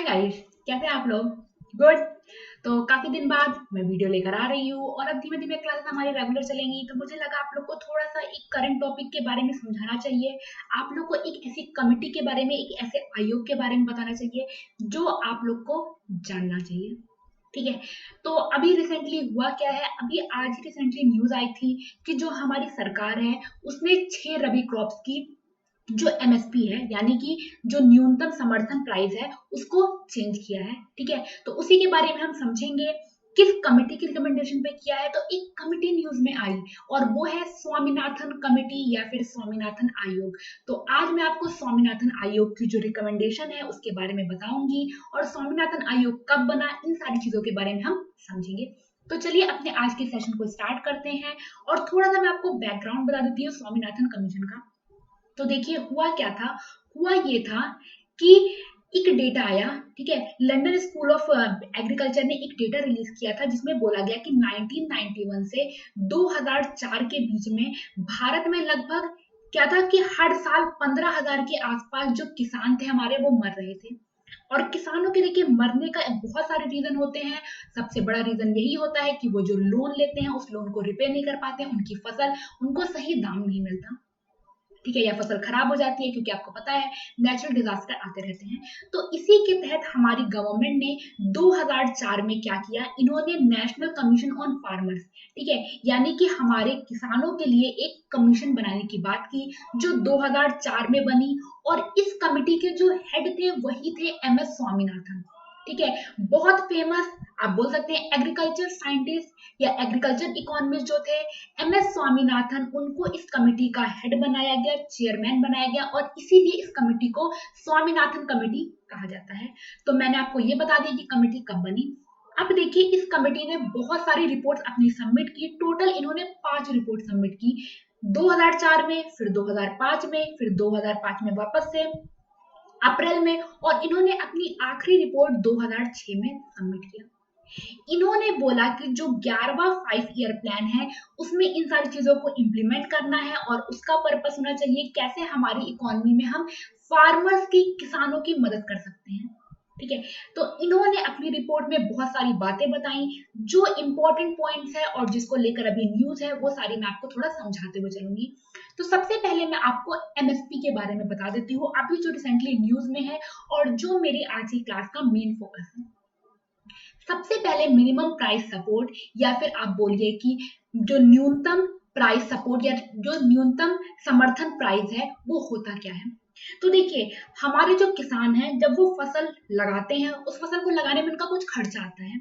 Hi guys, कैसे हैं आप लोग? गुड। तो काफी दिन बाद मैं वीडियो लेकर आ रही हूँ और अब धीमे धीमे क्लासेस हमारी रेगुलर चलेंगी, तो मुझे लगा आप लोग को थोड़ा सा एक करंट टॉपिक के बारे में समझाना चाहिए। आप लोग को एक ऐसी कमिटी के बारे में, एक ऐसे आयोग के बारे में बताना चाहिए जो आप लोग को जानना चाहिए। ठीक है। तो अभी रिसेंटली हुआ क्या है, अभी आज ही रिसेंटली न्यूज आई थी कि जो हमारी सरकार है उसने 6 रबी क्रॉप्स की जो एमएसपी है, यानी कि जो न्यूनतम समर्थन प्राइस है, उसको चेंज किया है। ठीक है। तो उसी के बारे में हम समझेंगे किस कमेटी की रिकमेंडेशन पे किया है। तो एक कमेटी न्यूज में आई और वो है स्वामीनाथन कमेटी या फिर स्वामीनाथन आयोग। तो आज मैं आपको स्वामीनाथन आयोग की जो रिकमेंडेशन है उसके बारे में बताऊंगी और स्वामीनाथन आयोग कब बना, इन सारी चीजों के बारे में हम समझेंगे। तो चलिए अपने आज के सेशन को स्टार्ट करते हैं और थोड़ा सा मैं आपको बैकग्राउंड बता देती हूँ स्वामीनाथन कमीशन का। तो देखिए हुआ क्या था। हुआ ये था कि एक डेटा आया। ठीक है। लंदन स्कूल ऑफ एग्रीकल्चर ने एक डेटा रिलीज किया था जिसमें बोला गया कि 1991 से 2004 के बीच में भारत में लगभग क्या था कि हर साल 15,000 के आसपास जो किसान थे हमारे वो मर रहे थे। और किसानों के देखिए मरने का बहुत सारे रीजन होते हैं। सबसे बड़ा रीजन यही होता है कि वो जो लोन लेते हैं उस लोन को रिपे नहीं कर पाते, उनकी फसल उनको सही दाम नहीं मिलता। ठीक है। या फसल खराब हो जाती है क्योंकि आपको पता है नेचुरल डिजास्टर आते रहते हैं। तो इसी के तहत हमारी गवर्नमेंट ने 2004 में क्या किया, इन्होंने नेशनल कमीशन ऑन फार्मर्स, ठीक है, यानी कि हमारे किसानों के लिए एक कमीशन बनाने की बात की जो 2004 में बनी। और इस कमिटी के जो हेड थे वही थे एमएस स्वामीनाथन। ठीक है। बहुत फेमस आप बोल सकते हैं एग्रीकल्चर साइंटिस्ट या एग्रीकल्चर इकोनॉमिस्ट जो थे एमएस स्वामीनाथन, उनको इस कमेटी का हेड बनाया गया, चेयरमैन बनाया गया और इसीलिए इस कमेटी को स्वामीनाथन कमेटी कहा जाता है। तो मैंने आपको ये बता दी कि कमेटी कब बनी। अब देखिए इस कमेटी ने बहुत सारी रिपोर्ट्स अपनी सबमिट की। टोटल इन्होंने 5 रिपोर्ट सबमिट की, 2004 में, फिर 2005 में, फिर 2005 में वापस से अप्रैल में, और इन्होंने अपनी आखिरी रिपोर्ट 2006 में सबमिट किया। इन्होंने बोला कि जो 11वां 5 ईयर प्लान है उसमें इन सारी चीजों को इम्प्लीमेंट करना है और उसका पर्पस होना चाहिए कैसे हमारी इकोनॉमी में हम फार्मर्स की, किसानों की मदद कर सकते हैं। ठीक है। तो इन्होंने अपनी रिपोर्ट में बहुत सारी बातें बताई जो इंपॉर्टेंट पॉइंट्स है और जिसको लेकर अभी न्यूज है वो सारी मैं आपको थोड़ा समझाते हुए चलूंगी। तो सबसे पहले मैं आपको एमएसपी के बारे में बता देती हूँ, अभी जो रिसेंटली न्यूज में है और जो मेरी आज की क्लास का मेन फोकस है। सबसे पहले मिनिमम प्राइस सपोर्ट या फिर आप बोलिए कि जो न्यूनतम प्राइस सपोर्ट या जो न्यूनतम समर्थन प्राइस है वो होता क्या है। तो देखिए हमारे जो किसान हैं जब वो फसल लगाते हैं उस फसल को लगाने में उनका कुछ खर्चा आता है।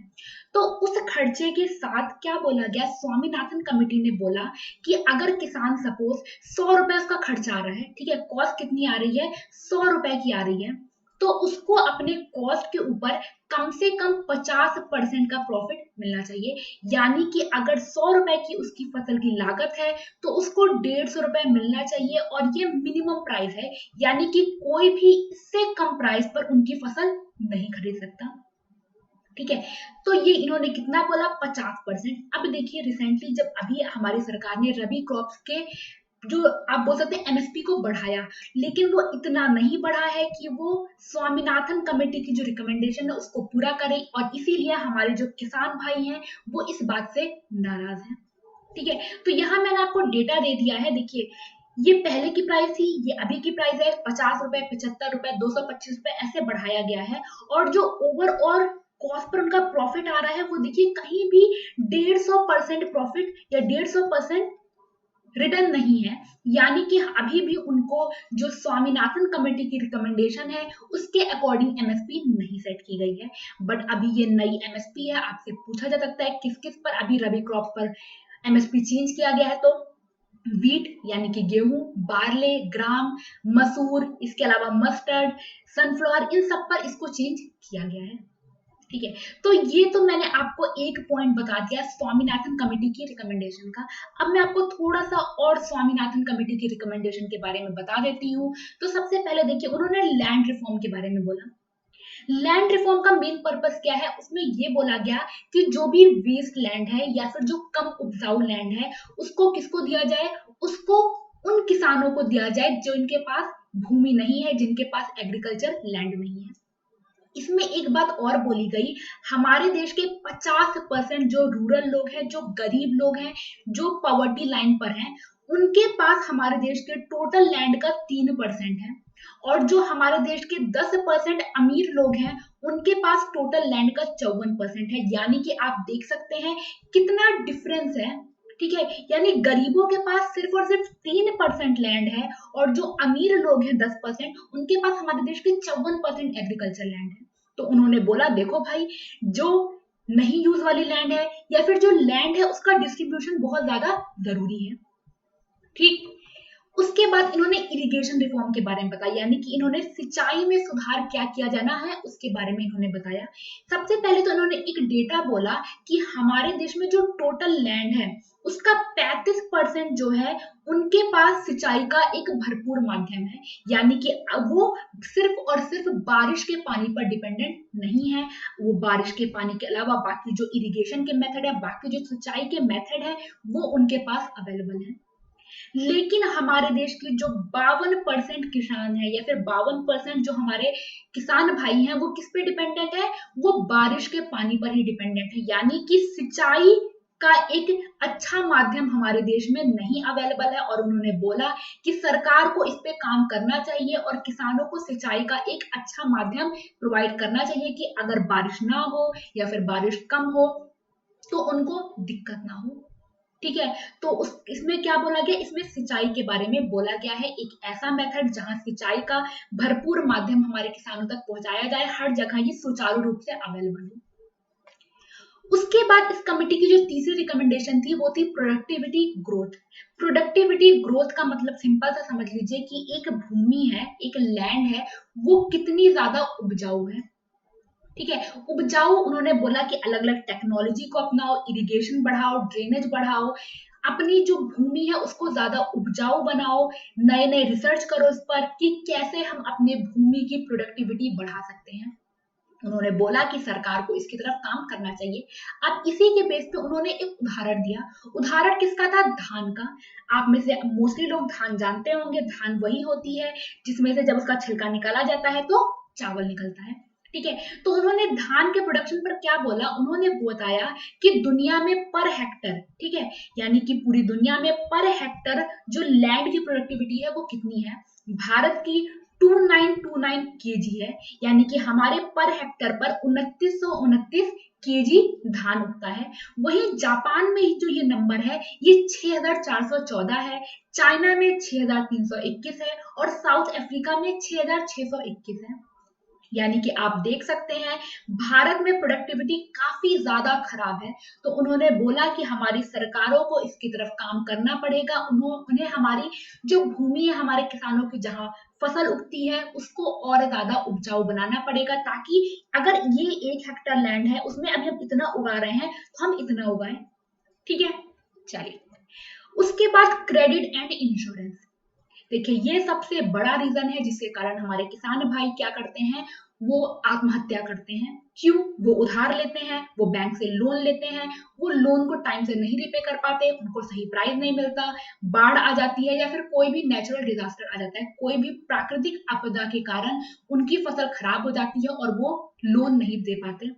तो उस खर्चे के साथ क्या बोला गया, स्वामीनाथन कमेटी ने बोला कि अगर किसान सपोज 100 रुपए उसका खर्चा आ रहा है, ठीक है, कॉस्ट कितनी आ रही है, 100 रुपए की आ रही है, तो उसको अपने कॉस्ट के ऊपर कम से कम 50% का प्रॉफिट मिलना चाहिए। यानी कि अगर 100 रुपए की उसकी फसल की लागत है तो उसको 150 रुपए मिलना चाहिए और ये मिनिमम प्राइस है, यानी कि कोई भी इससे कम प्राइस पर उनकी फसल नहीं खरीद सकता। ठीक है। तो ये इन्होंने कितना बोला, 50%। अब देखिए रिसेंटली जब अभी हमारी सरकार ने रबी क्रॉप्स के जो आप बोल सकते हैं एमएसपी को बढ़ाया, लेकिन वो इतना नहीं बढ़ा है कि वो स्वामीनाथन कमेटी की जो रिकमेंडेशन है उसको पूरा करे और इसीलिए हमारे जो किसान भाई हैं वो इस बात से नाराज हैं। ठीक है। तो यहाँ मैंने आपको डेटा दे दिया है, देखिए ये पहले की प्राइस थी, ये अभी की प्राइस है, 50 रुपए, 75 रुपए, 225 रुपए ऐसे बढ़ाया गया है। और जो ओवरऑल कॉस्ट पर उनका प्रॉफिट आ रहा है वो देखिए कहीं भी 150% प्रॉफिट या 150% रिटर्न नहीं है। यानी कि अभी भी उनको जो स्वामीनाथन कमेटी की रिकमेंडेशन है उसके अकॉर्डिंग एमएसपी नहीं सेट की गई है। बट अभी ये नई एमएसपी है, आपसे पूछा जा सकता है किस किस पर अभी रबी क्रॉप पर एमएसपी चेंज किया गया है। तो वीट यानी कि गेहूं, बार्ले, ग्राम, मसूर, इसके अलावा मस्टर्ड, सनफ्लावर, इन सब पर इसको चेंज किया गया है। ठीक है। तो ये तो मैंने आपको एक पॉइंट बता दिया स्वामीनाथन कमेटी की रिकमेंडेशन का। अब मैं आपको थोड़ा सा और स्वामीनाथन कमेटी की रिकमेंडेशन के बारे में बता देती हूँ। तो सबसे पहले देखिए उन्होंने लैंड रिफॉर्म के बारे में बोला। लैंड रिफॉर्म का मेन पर्पस क्या है, उसमें ये बोला गया कि जो भी वेस्ट लैंड है या फिर जो कम उपजाऊ लैंड है उसको किसको दिया जाए, उसको उन किसानों को दिया जाए जो इनके पास भूमि नहीं है, जिनके पास एग्रीकल्चर लैंड नहीं है। इसमें एक बात और बोली गई, हमारे देश के 50% जो रूरल लोग हैं, जो गरीब लोग हैं, जो पॉवर्टी लाइन पर हैं, उनके पास हमारे देश के टोटल लैंड का 3% है, और जो हमारे देश के 10% अमीर लोग हैं, उनके पास टोटल लैंड का 54% है। यानी कि आप देख सकते हैं कितना डिफरेंस है। ठीक है, यानी गरीबों के पास सिर्फ और सिर्फ 3% लैंड है, और जो अमीर लोग हैं 10%, उनके पास हमारे देश के 54% एग्रीकल्चर लैंड है। तो उन्होंने बोला देखो भाई, जो नहीं यूज वाली लैंड है या फिर जो लैंड है उसका डिस्ट्रीब्यूशन बहुत ज्यादा जरूरी है। ठीक, उसके बाद इन्होंने इरिगेशन रिफॉर्म के बारे में बताया, यानी कि इन्होंने सिंचाई में सुधार क्या किया जाना है उसके बारे में इन्होंने बताया। सबसे पहले तो इन्होंने एक डेटा बोला कि हमारे देश में जो टोटल लैंड है उसका 35% जो है उनके पास सिंचाई का एक भरपूर माध्यम है, यानी कि वो सिर्फ और सिर्फ बारिश के पानी पर डिपेंडेंट नहीं है। वो बारिश के पानी के अलावा बाकी जो इरिगेशन के मेथड है, बाकी जो सिंचाई के मेथड है, वो उनके पास अवेलेबल है। लेकिन हमारे देश के जो 52% किसान है या फिर 52% जो हमारे किसान भाई हैं, वो किस पे डिपेंडेंट है? वो बारिश के पानी पर ही डिपेंडेंट है। यानी कि सिंचाई का एक अच्छा माध्यम हमारे देश में नहीं अवेलेबल है, और उन्होंने बोला कि सरकार को इस पे काम करना चाहिए और किसानों को सिंचाई का एक अच्छा माध्यम प्रोवाइड करना चाहिए कि अगर बारिश ना हो या फिर बारिश कम हो तो उनको दिक्कत ना हो। ठीक है, तो उस इसमें क्या बोला गया? इसमें सिंचाई के बारे में बोला गया है, एक ऐसा मेथड जहां सिंचाई का भरपूर माध्यम हमारे किसानों तक पहुंचाया जाए, हर जगह ये सुचारू रूप से अवेलेबल हो। उसके बाद इस कमेटी की जो तीसरी रिकमेंडेशन थी वो थी प्रोडक्टिविटी ग्रोथ। प्रोडक्टिविटी ग्रोथ का मतलब सिंपल सा समझ लीजिए कि एक भूमि है, एक लैंड है, वो कितनी ज्यादा उपजाऊ है। ठीक है, उपजाऊ उन्होंने बोला कि अलग अलग टेक्नोलॉजी को अपनाओ, इरिगेशन बढ़ाओ, ड्रेनेज बढ़ाओ, अपनी जो भूमि है उसको ज्यादा उपजाऊ बनाओ, नए नए रिसर्च करो इस पर कि कैसे हम अपने भूमि की प्रोडक्टिविटी बढ़ा सकते हैं। उन्होंने बोला कि सरकार को इसकी तरफ काम करना चाहिए। अब इसी के बेस पे उन्होंने एक उदाहरण दिया। उदाहरण किसका था? धान का। आप में से मोस्टली लोग धान जानते होंगे, धान वही होती है जिसमें से जब उसका छिलका निकाला जाता है तो चावल निकलता है। ठीक है, तो उन्होंने धान के प्रोडक्शन पर क्या बोला? उन्होंने बताया कि दुनिया में पर हेक्टर, ठीक है, यानी कि पूरी दुनिया में पर हेक्टर जो लैंड की प्रोडक्टिविटी है वो कितनी है? भारत की 2929 केजी है, यानी कि हमारे पर हेक्टर पर 2929 केजी धान उगता है। वहीं जापान में जो ये नंबर है ये 6414 है, चाइना में 6321 है, और साउथ अफ्रीका में 6621 है। यानी कि आप देख सकते हैं भारत में प्रोडक्टिविटी काफी ज्यादा खराब है। तो उन्होंने बोला कि हमारी सरकारों को इसकी तरफ काम करना पड़ेगा। उन्हें हमारी जो भूमि है, हमारे किसानों की जहां फसल उगती है उसको और ज्यादा उपजाऊ बनाना पड़ेगा, ताकि अगर ये 1 हेक्टर लैंड है उसमें अभी हम इतना उगा रहे हैं तो हम इतना उगाएं। ठीक है, चलिए। उसके बाद क्रेडिट एंड इंश्योरेंस। देखिए, ये सबसे बड़ा रीजन है जिसके कारण हमारे किसान भाई क्या करते हैं? वो आत्महत्या करते हैं। क्यों? वो उधार लेते हैं, वो बैंक से लोन लेते हैं, वो लोन को टाइम से नहीं रिपे कर पाते, उनको सही प्राइस नहीं मिलता, बाढ़ आ जाती है या फिर कोई भी नेचुरल डिजास्टर आ जाता है, कोई भी प्राकृतिक आपदा के कारण उनकी फसल खराब हो जाती है और वो लोन नहीं दे पाते।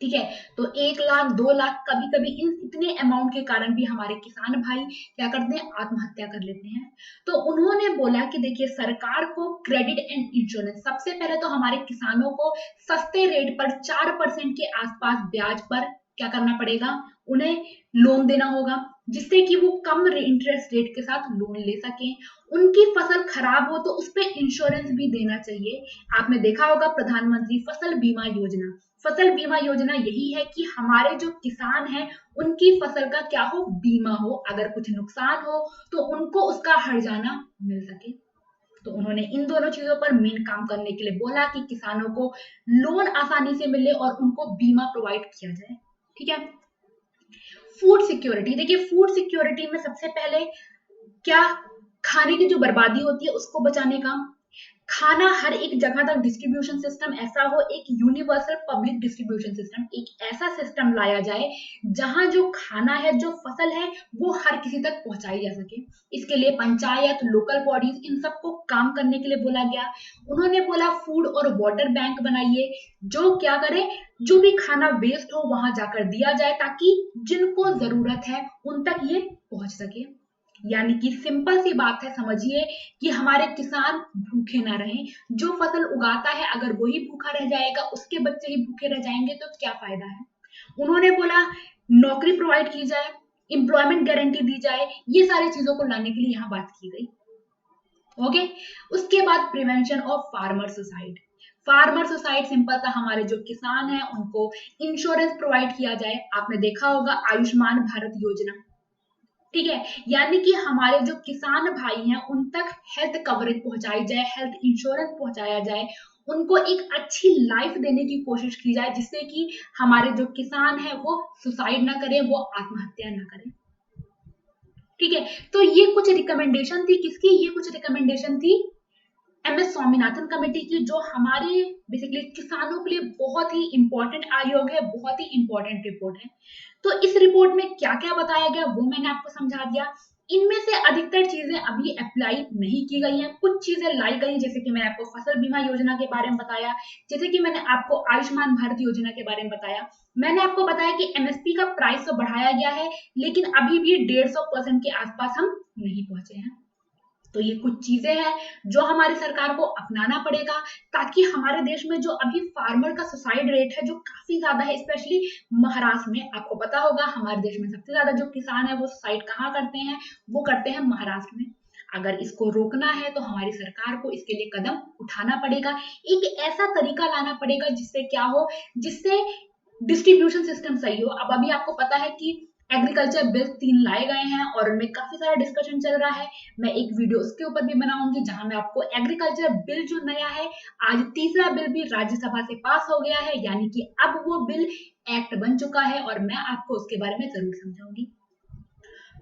ठीक है, तो 1 लाख 2 लाख कभी कभी इन इतने अमाउंट के कारण भी हमारे किसान भाई क्या करते हैं? आत्महत्या कर लेते हैं। तो उन्होंने बोला कि देखिए, सरकार को क्रेडिट एंड इंश्योरेंस, सबसे पहले तो हमारे किसानों को सस्ते रेट पर 4% के आसपास ब्याज पर क्या करना पड़ेगा? उन्हें लोन देना होगा, जिससे कि वो कम इंटरेस्ट रेट के साथ लोन ले सकें। उनकी फसल खराब हो तो उस पर इंश्योरेंस भी देना चाहिए। आपने देखा होगा प्रधानमंत्री फसल बीमा योजना। फसल बीमा योजना यही है कि हमारे जो किसान हैं उनकी फसल का क्या हो? बीमा हो, अगर कुछ नुकसान हो तो उनको उसका हर्जाना मिल सके। तो उन्होंने इन दोनों चीजों पर मेन काम करने के लिए बोला कि किसानों को लोन आसानी से मिले और उनको बीमा प्रोवाइड किया जाए। ठीक है, फूड सिक्योरिटी। देखिए, फूड सिक्योरिटी में सबसे पहले क्या? खाने की जो बर्बादी होती है उसको बचाने का, खाना हर एक जगह तक डिस्ट्रीब्यूशन सिस्टम ऐसा हो, एक यूनिवर्सल पब्लिक डिस्ट्रीब्यूशन सिस्टम, एक ऐसा सिस्टम लाया जाए जहां जो खाना है, जो फसल है, वो हर किसी तक पहुंचाई जा सके। इसके लिए पंचायत, लोकल बॉडीज, इन सबको काम करने के लिए बोला गया। उन्होंने बोला फूड और वाटर बैंक बनाइए, जो क्या करे, जो भी खाना वेस्ट हो वहां जाकर दिया जाए ताकि जिनको जरूरत है उन तक ये पहुंच सके। यानी कि सिंपल सी बात है, समझिए कि हमारे किसान भूखे ना रहें। जो फसल उगाता है अगर वही भूखा रह जाएगा, उसके बच्चे ही भूखे रह जाएंगे तो क्या फायदा है। उन्होंने बोला नौकरी प्रोवाइड की जाए, एम्प्लॉयमेंट गारंटी दी जाए, ये सारी चीजों को लाने के लिए यहाँ बात की गई। ओके। उसके बाद prevention of farmer suicide. Farmer suicide simple था, हमारे जो किसान हैं उनको इंश्योरेंस प्रोवाइड किया जाए। आपने देखा होगा आयुष्मान भारत योजना, ठीक है। यानी कि हमारे जो किसान भाई हैं उन तक हेल्थ कवरेज पहुंचाई जाए, हेल्थ इंश्योरेंस पहुंचाया जाए, उनको एक अच्छी लाइफ देने की कोशिश की जाए जिससे कि हमारे जो किसान है वो सुसाइड ना करें, वो आत्महत्या ना करें। ठीक है। तो ये कुछ रिकमेंडेशन थी, किसकी, ये कुछ रिकमेंडेशन थी MS स्वामीनाथन कमेटी की, जो हमारे बेसिकली किसानों के लिए बहुत ही इंपॉर्टेंट आयोग है, बहुत ही इंपॉर्टेंट रिपोर्ट है। तो इस रिपोर्ट में क्या क्या बताया गया वो मैंने आपको समझा दिया। इनमें से अधिकतर चीजें अभी अप्लाई नहीं की गई हैं, कुछ चीजें लाई गई, जैसे कि मैंने आपको फसल बीमा योजना के बारे में बताया, जैसे कि मैंने आपको आयुष्मान भारत योजना के बारे में बताया। मैंने आपको बताया कि MSP का प्राइस तो बढ़ाया गया है, लेकिन अभी भी 150% के आसपास हम नहीं पहुंचे हैं। तो ये कुछ चीजें हैं जो हमारी सरकार को अपनाना पड़ेगा ताकि हमारे देश में जो अभी फार्मर का सुसाइड रेट है जो काफी ज्यादा है, स्पेशली महाराष्ट्र में, आपको पता होगा हमारे देश में सबसे ज्यादा जो किसान है वो सुसाइड कहाँ करते हैं, वो करते हैं महाराष्ट्र में। अगर इसको रोकना है तो हमारी सरकार को इसके लिए कदम उठाना पड़ेगा, एक ऐसा तरीका लाना पड़ेगा जिससे क्या हो, जिससे डिस्ट्रीब्यूशन सिस्टम सही हो। अब अभी आपको पता है कि एग्रीकल्चर बिल 3 लाए गए हैं और उनमें काफी सारा डिस्कशन चल रहा है। मैं एक वीडियो उसके ऊपर भी बनाऊंगी जहां मैं आपको एग्रीकल्चर बिल जो नया है, आज तीसरा बिल भी राज्यसभा से पास हो गया है, यानी कि अब वो बिल एक्ट बन चुका है और मैं आपको उसके बारे में जरूर समझाऊंगी।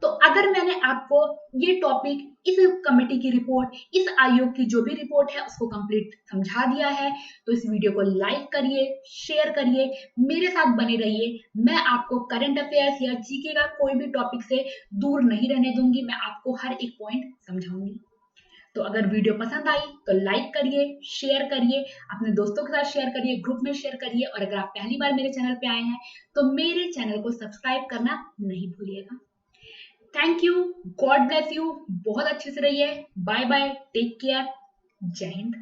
तो अगर मैंने आपको ये टॉपिक, इस कमेटी की रिपोर्ट, इस आयोग की जो भी रिपोर्ट है उसको कंप्लीट समझा दिया है, तो इस वीडियो को लाइक करिए, शेयर करिए, मेरे साथ बने रहिए। मैं आपको करंट अफेयर्स या जीके का कोई भी टॉपिक से दूर नहीं रहने दूंगी, मैं आपको हर एक पॉइंट समझाऊंगी। तो अगर वीडियो पसंद आई तो लाइक करिए, शेयर करिए, अपने दोस्तों के साथ शेयर करिए, ग्रुप में शेयर करिए, और अगर आप पहली बार मेरे चैनल पे आए हैं तो मेरे चैनल को सब्सक्राइब करना नहीं भूलिएगा। Thank you, God bless you, बहुत अच्छे से रहिए, बाय बाय, टेक केयर, जय हिंद।